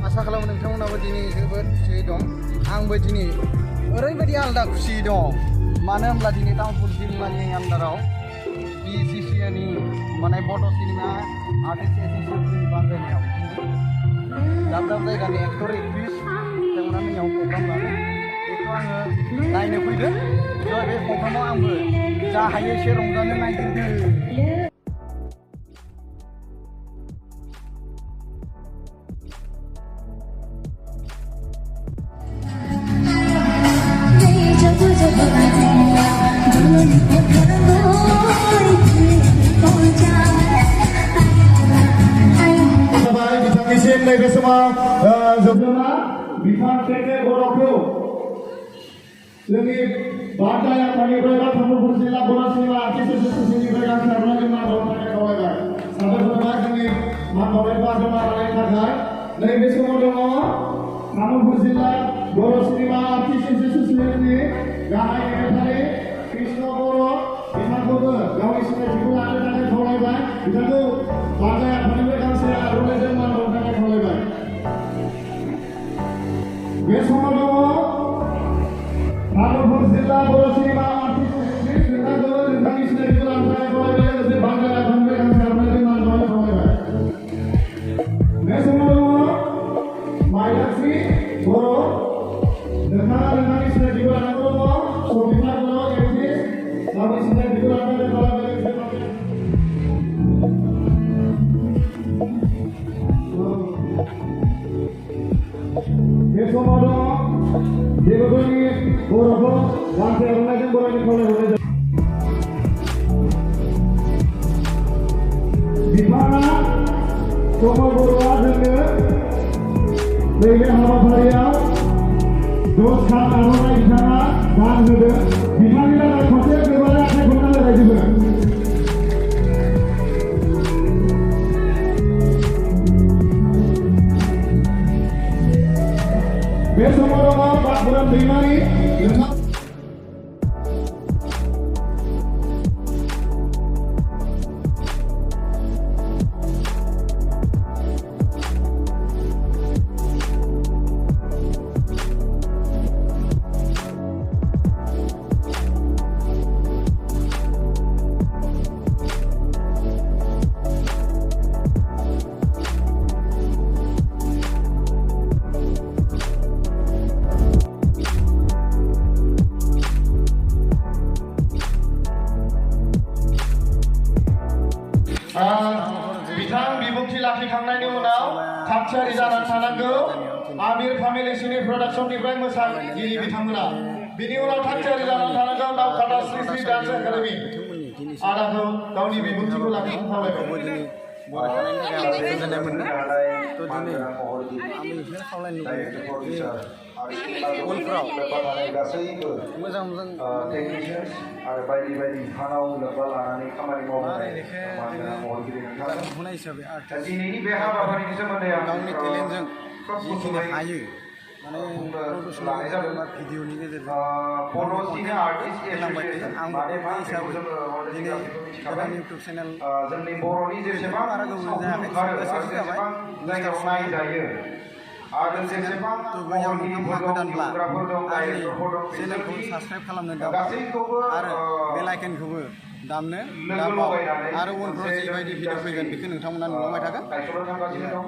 आसा खालामो नोंथांमोनाबो दिनै जोबोद खुसियै दं आंबो दिनै ओरैबायदि आलादा खुसि दं मानो होनब्ला दिनै तामुलपुर जिल्लानि आन्दाराव BCCAनि माने बड' सिनेमा आर्टिस्ट एस'सिएशननि बानजायनायाव दाब दाब जायगानि एक्टर एक्ट्रिस बिथांमोना नैयाव प्रग्राम लादों बेखौ आङो नायनो फैदों बे प्रग्रामाव आंबो जा हायो एसे रंजानो नागिरदों। नैबे समाव जोबना बिफां टेके बर'खौ जोंनि बान्था आफादनिफ्राय बा तामुलपुर जिल्ला बर' सिनेमा आर्टिस्ट एस'सिएशननिफ्राय गांसे आर'नाइजों मान बावनो थाखाय खावलायबाय। साबायखर थाबाय जोंनि मान बावनाय बाहागोमा लानायनि थाखाय। नैबे समाव दङ तामुलपुर जिल्ला बर' सिनेमा आर्टिस्ट एस'सिएशननि गाहाय नेहाथारि कृष्ण बर' बिथांखौबो गावनि सिनायथिखौ लानो थाखाय खावलायबाय। बिथांखौ बान्था आफादनिफ्राय गांसे आर'नाइजों मान बावनो थाखाय खावलायबाय। बे समाव दङ तामुलपुर जिल्ला बर' सिनेमा आर्टिस्ट एस'सिएशन बिथांखौबो नोंथांनि सिनायथिखौ लानो थाखाय खावलायबाय लोगोसे बान्था आफादनिफ्राय गांसे आर'नाइजों मान बावनो खावलायबाय। बे समाव दङ माइनाक्षी बर' नोंथाङा नोंथांनि सिनायथिखौ लानांगौ दङ सबिता बर' एक्ट्रिस गावनि सिनायथिखौ लानो थाखाय खावलायबाय। बे समाव दङ देबगुरि बर'खौ गांसे आर'नाइजों बरायनो खावलायहरनाय जायो। बिफाङा कमल बर'आ जोंनो नैबे हाबाफारियाव 10 खान आर'नाइ बिथाङा दान होदों। बिफांनि थाखाय खनसे गोबारै आखाइ खबनानै रायजोबो। बे समाव दङ बाथुराम दैमारि बिथां बिबुंथि लाखिखांनायनि उनाव थागथियारि जानानै थानांगौ आमिर फेमिलि सिने प्रडाक्शननिफ्राय मोसागिरि बिथांमोना। बिनि उनाव थागथियारि जानानै थानांगौ नावकाटा श्री श्री डान्स एकाडेमि आदाखौ गावनि बिबुंथिखौ लाखिनो खावलायबाय। मोजां टेकनिशियान्स आरो बायदि बायदि बिफानाव लोब्बा लानानै खामानि मावनाय हिसाबै दिनैनि बे हाबाफारिनि सोमोन्दै आं गावनि टेलेन्टजों जिखिनि हायो माने प्रडक्सन लानाय जादों भिडिअनि गेजेरजों बर'सिने आर्टिस्ट एस'सिएशन आंबो बे हिसाबै दिनै गोदान इउटुब चेनेल जोंनि बर'नि जेसेबां सावथुन ओंखारो आरो जेसेबां जायगायाव नायजायो आरो जेसेबां महरगिरिफोर दं दिहुनग्राफोर दं डाइरेक्टरफोर दं चेनेलखौ साबस्क्राइब खालामनो दाम गासैखौबो आरो बेल आइकनखौबो दामनो दाम आरो उनफ्राव जिबायदि भिडिअ फैगोन बेखौ नोंथांमोना नुलांबाय थागोन। गायसननो थांगासिनो दं।